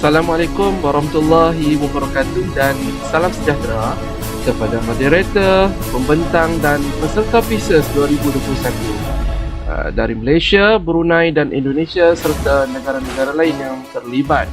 Assalamualaikum warahmatullahi wabarakatuh dan salam sejahtera kepada moderator, pembentang dan peserta PISA 2021 dari Malaysia, Brunei dan Indonesia serta negara-negara lain yang terlibat.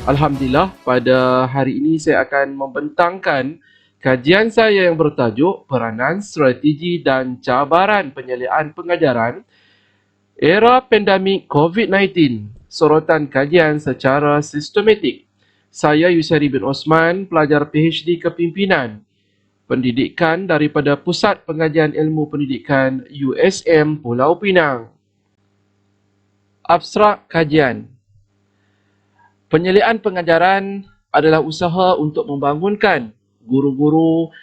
Alhamdulillah, pada hari ini saya akan membentangkan kajian saya yang bertajuk Peranan, Strategi dan Cabaran Penyeliaan Pengajaran Era Pandemik COVID-19, sorotan kajian secara sistematik. Saya Yusari bin Osman, pelajar PhD Kepimpinan Pendidikan daripada Pusat Pengajian Ilmu Pendidikan USM Pulau Pinang. Abstrak kajian. Penyeliaan pengajaran adalah usaha untuk membangunkan guru-guru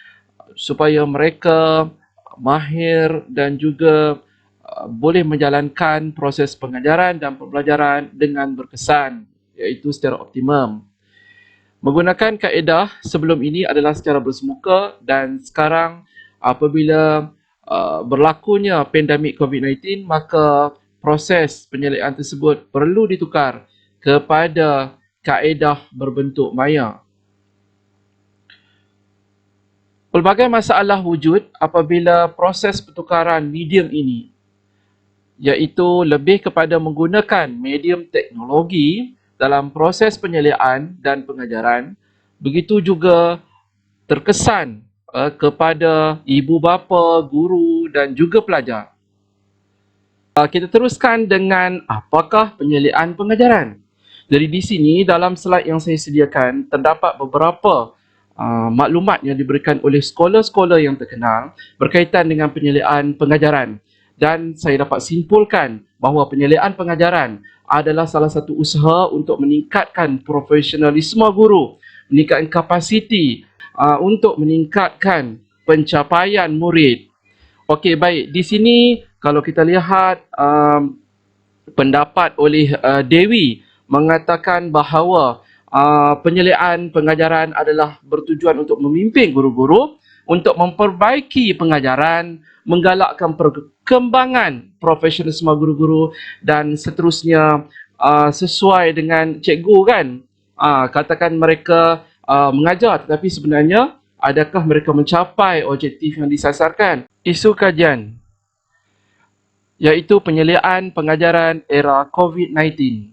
supaya mereka mahir dan juga boleh menjalankan proses pengajaran dan pembelajaran dengan berkesan, iaitu secara optimum. Menggunakan kaedah sebelum ini adalah secara bersemuka dan sekarang apabila berlakunya pandemik COVID-19, maka proses penyeliaan tersebut perlu ditukar kepada kaedah berbentuk maya. Pelbagai masalah wujud apabila proses pertukaran medium ini, iaitu lebih kepada menggunakan medium teknologi dalam proses penyeliaan dan pengajaran, begitu juga terkesan kepada ibu bapa, guru dan juga pelajar. Kita teruskan dengan apakah penyeliaan pengajaran. Jadi di sini dalam slide yang saya sediakan terdapat beberapa maklumat yang diberikan oleh sekolah-sekolah yang terkenal berkaitan dengan penyeliaan pengajaran. Dan saya dapat simpulkan bahawa penyeliaan pengajaran adalah salah satu usaha untuk meningkatkan profesionalisme guru, meningkatkan kapasiti untuk meningkatkan pencapaian murid. Okey, baik. Di sini kalau kita lihat pendapat oleh Dewi mengatakan bahawa penyeliaan pengajaran adalah bertujuan untuk memimpin guru-guru untuk memperbaiki pengajaran, menggalakkan perkembangan profesionalisme guru-guru dan seterusnya sesuai dengan cikgu kan. Katakan mereka mengajar tetapi sebenarnya adakah mereka mencapai objektif yang disasarkan? Isu kajian iaitu penyeliaan pengajaran era COVID-19.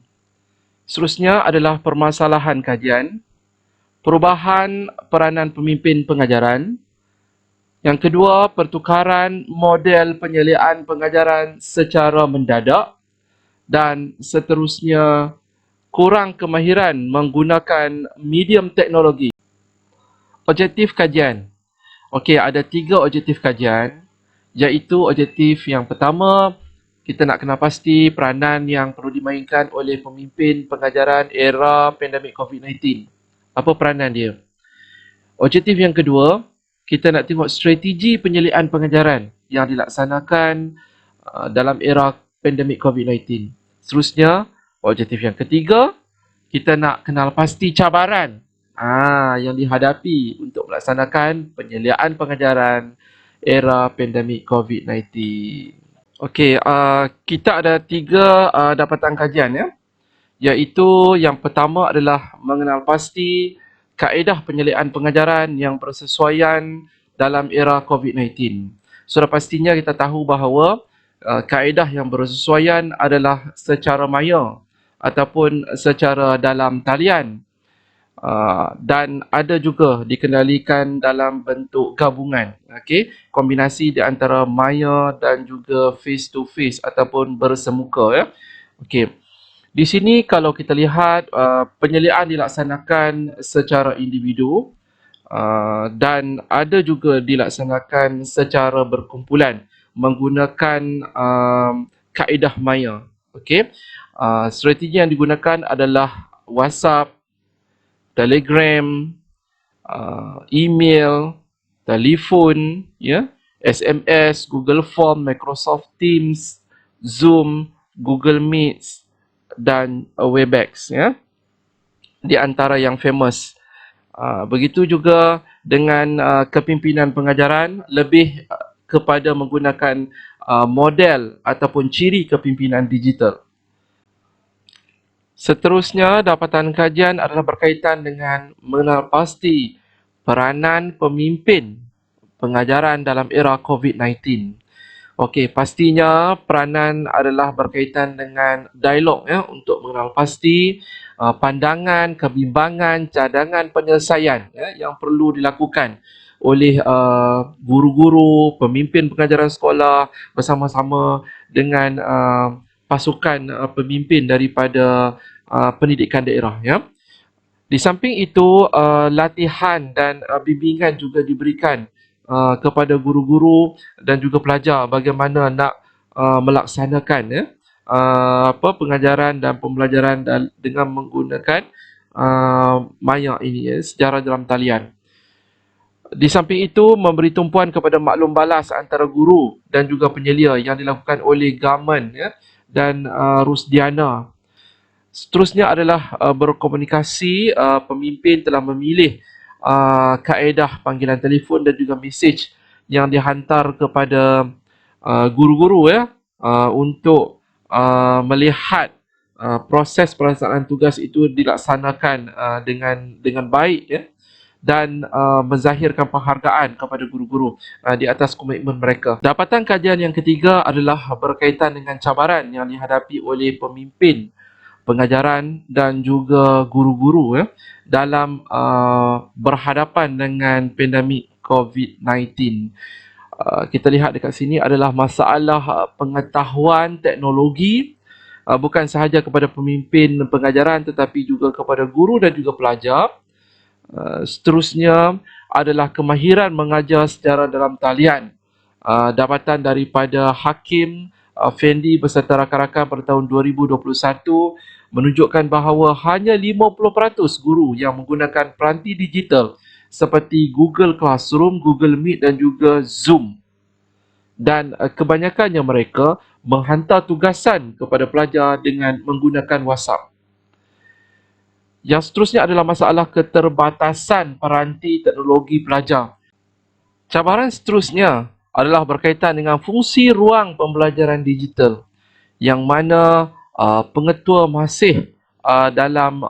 Seterusnya adalah permasalahan kajian, perubahan peranan pemimpin pengajaran. Yang kedua, pertukaran model penyeliaan pengajaran secara mendadak. Dan seterusnya, kurang kemahiran menggunakan medium teknologi. Objektif kajian. Okey, ada 3 objektif kajian, iaitu objektif yang pertama, kita nak kenal pasti peranan yang perlu dimainkan oleh pemimpin pengajaran era pandemik COVID-19. Apa peranan dia? Objektif yang kedua, kita nak tengok strategi penyeliaan pengajaran yang dilaksanakan dalam era pandemik COVID-19. Seterusnya, objektif yang ketiga, kita nak kenal pasti cabaran yang dihadapi untuk melaksanakan penyeliaan pengajaran era pandemik COVID-19. Okey, kita ada 3 dapatan kajian ya. Iaitu yang pertama adalah mengenal pasti kaedah penyeliaan pengajaran yang bersesuaian dalam era COVID-19. Sudah pastinya kita tahu bahawa kaedah yang bersesuaian adalah secara maya ataupun secara dalam talian dan ada juga dikendalikan dalam bentuk gabungan. Okey, kombinasi di antara maya dan juga face to face ataupun bersemuka ya. Okey. Di sini kalau kita lihat penyeliaan dilaksanakan secara individu dan ada juga dilaksanakan secara berkumpulan menggunakan kaedah maya. Okey. Strategi yang digunakan adalah WhatsApp, Telegram, email, telefon, ya, SMS, Google Form, Microsoft Teams, Zoom, Google Meet dan Webex ya, di antara yang famous. Begitu juga dengan kepimpinan pengajaran, lebih kepada menggunakan model ataupun ciri kepimpinan digital. Seterusnya, dapatan kajian adalah berkaitan dengan mengenal pasti peranan pemimpin pengajaran dalam era COVID-19. Okey, pastinya peranan adalah berkaitan dengan dialog ya, untuk mengenal pasti pandangan, kebimbangan, cadangan penyelesaian ya, yang perlu dilakukan oleh guru-guru, pemimpin pengajaran sekolah bersama-sama dengan pasukan pemimpin daripada pendidikan daerah ya. Di samping itu, latihan dan bimbingan juga diberikan kepada guru-guru dan juga pelajar bagaimana nak melaksanakan ya, pengajaran dan pembelajaran dengan menggunakan maya ini ya, sejarah dalam talian. Di samping itu, memberi tumpuan kepada maklum balas antara guru dan juga penyelia yang dilakukan oleh Gaman ya, dan Rusdiana. Seterusnya adalah berkomunikasi. Pemimpin telah memilih kaedah panggilan telefon dan juga mesej yang dihantar kepada guru-guru ya, untuk melihat proses pelaksanaan tugas itu dilaksanakan dengan baik ya, dan menzahirkan penghargaan kepada guru-guru di atas komitmen mereka. Dapatan kajian yang ketiga adalah berkaitan dengan cabaran yang dihadapi oleh pemimpin pengajaran dan juga guru-guru ya, dalam berhadapan dengan pandemik COVID-19. Kita lihat dekat sini adalah masalah pengetahuan teknologi, bukan sahaja kepada pemimpin pengajaran tetapi juga kepada guru dan juga pelajar. Seterusnya adalah kemahiran mengajar secara dalam talian. Dapatan daripada Hakim Fendi beserta rakan-rakan pada tahun 2021 menunjukkan bahawa hanya 50% guru yang menggunakan peranti digital seperti Google Classroom, Google Meet dan juga Zoom. Dan kebanyakannya mereka menghantar tugasan kepada pelajar dengan menggunakan WhatsApp. Yang seterusnya adalah masalah keterbatasan peranti teknologi pelajar. Cabaran seterusnya adalah berkaitan dengan fungsi ruang pembelajaran digital, yang mana pengetua masih dalam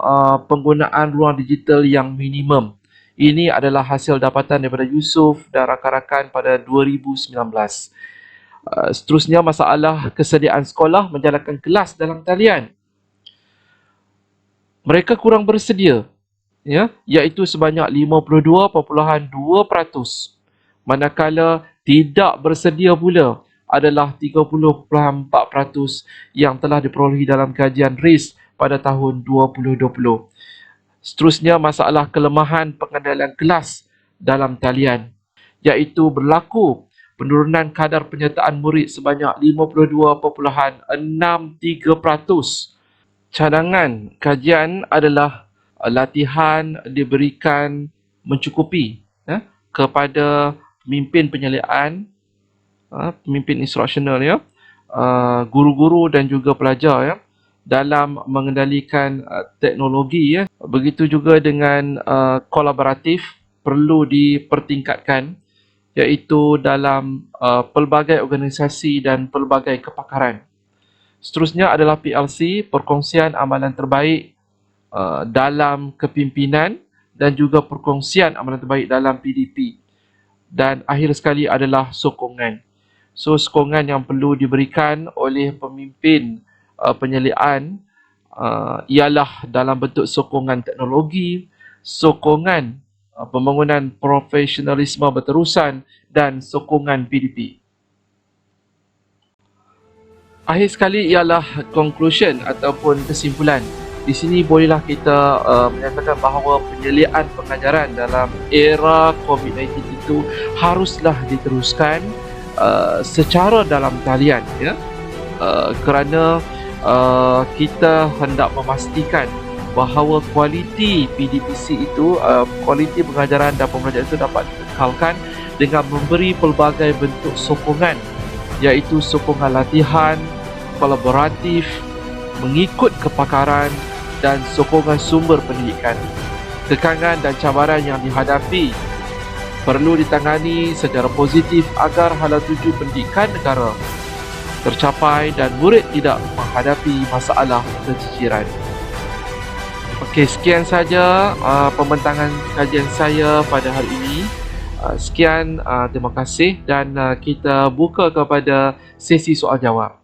penggunaan ruang digital yang minimum. Ini adalah hasil dapatan daripada Yusof dan rakan-rakan pada 2019. Seterusnya, masalah kesediaan sekolah menjalankan kelas dalam talian. Mereka kurang bersedia ya, iaitu sebanyak 52.2%, manakala tidak bersedia pula adalah 30.4% yang telah diperolehi dalam kajian RIS pada tahun 2020. Seterusnya, masalah kelemahan pengendalian kelas dalam talian, iaitu berlaku penurunan kadar penyertaan murid sebanyak 52.63%. Cadangan kajian adalah latihan diberikan mencukupi kepada pemimpin penyeliaan, pemimpin instruksional ya, guru-guru dan juga pelajar ya, dalam mengendalikan teknologi ya. Begitu juga dengan kolaboratif perlu dipertingkatkan, iaitu dalam pelbagai organisasi dan pelbagai kepakaran. Seterusnya adalah PLC, perkongsian amalan terbaik dalam kepimpinan dan juga perkongsian amalan terbaik dalam PDP. Dan akhir sekali adalah sokongan. So, sokongan yang perlu diberikan oleh pemimpin penyeliaan ialah dalam bentuk sokongan teknologi, sokongan pembangunan profesionalisme berterusan dan sokongan PDP. Akhir sekali ialah conclusion ataupun kesimpulan. Di sini bolehlah kita menyatakan bahawa penyeliaan pengajaran dalam era COVID-19 itu haruslah diteruskan secara dalam talian ya, kerana kita hendak memastikan bahawa kualiti PDPC itu, kualiti pengajaran dan pembelajaran itu dapat dikekalkan dengan memberi pelbagai bentuk sokongan, iaitu sokongan latihan kolaboratif, mengikut kepakaran dan sokongan sumber pendidikan. Kekangan dan cabaran yang dihadapi perlu ditangani secara positif agar hala tuju pendidikan negara tercapai dan murid tidak menghadapi masalah keciciran. Okey, sekian saja pembentangan kajian saya pada hari ini. Sekian, terima kasih dan kita buka kepada sesi soal jawab.